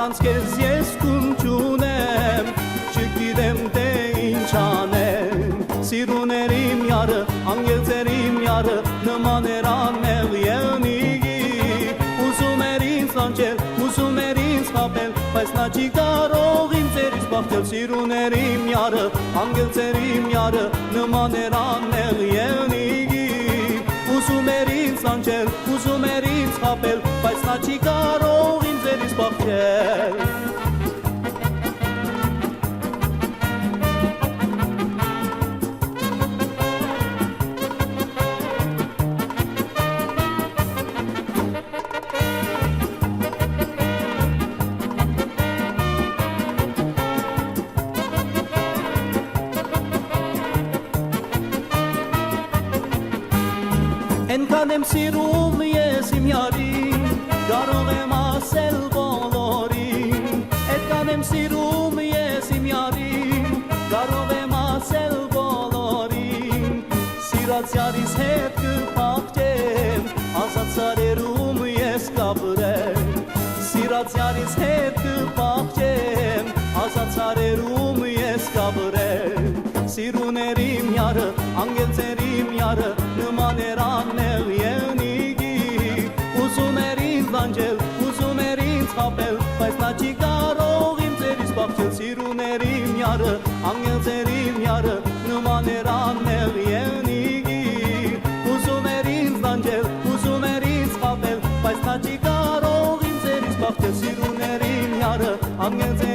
Առանց քեզ ես կում չունեմ, չգիտեմ թե ինչ անեմ, սիրուներիմ յարը, անգելձերիմ յարը, նման էր անմեղ եղնիկի, ուզում էր ինձ անջել, ուզում էր ինձ խաբել, բայց նա չի կարող ինձ ձերից բախտել, սիրուներիմ յարը, անգելձերիմ յարը, նման էր անմեղ եղնիկի, ուզում էր ինձ անջել, ուզում էր ինձ խաբել, բայց նա չի կարող ինձ ձերից բախտել։ Ենքան եմ սիրում ես իմ յարին, կարող եմ ասել բոլորին, Ենքան եմ սիրում ես իմ յարին, կարող եմ ասել բոլորին, Սիրած յարիս հետ կփախչեմ, ազատ սարերում ես կապրեմ, Սիրած յարիս հետ կփախչեմ, ազատ սարերում ես կապրեմ, Սիրուներիմ յարը, անգելձերիմ յարը, նման էր անմեղ եղնիկի, ուզում էր ինձ լանջել, ուզում էր ինձ խաբել, բայց նա չի կարող ինձ ձերից բախտել, սիրուներիմ յարը, անգելձերիմ յարը, նման էր անմեղ եղնիկի, ուզում էր ինձ լանջել, ուզում էր ինձ խաբել, բայց նա չի կարող ինձ ձերից բախտել, սիրուներիմ յարը, անգելձերիմ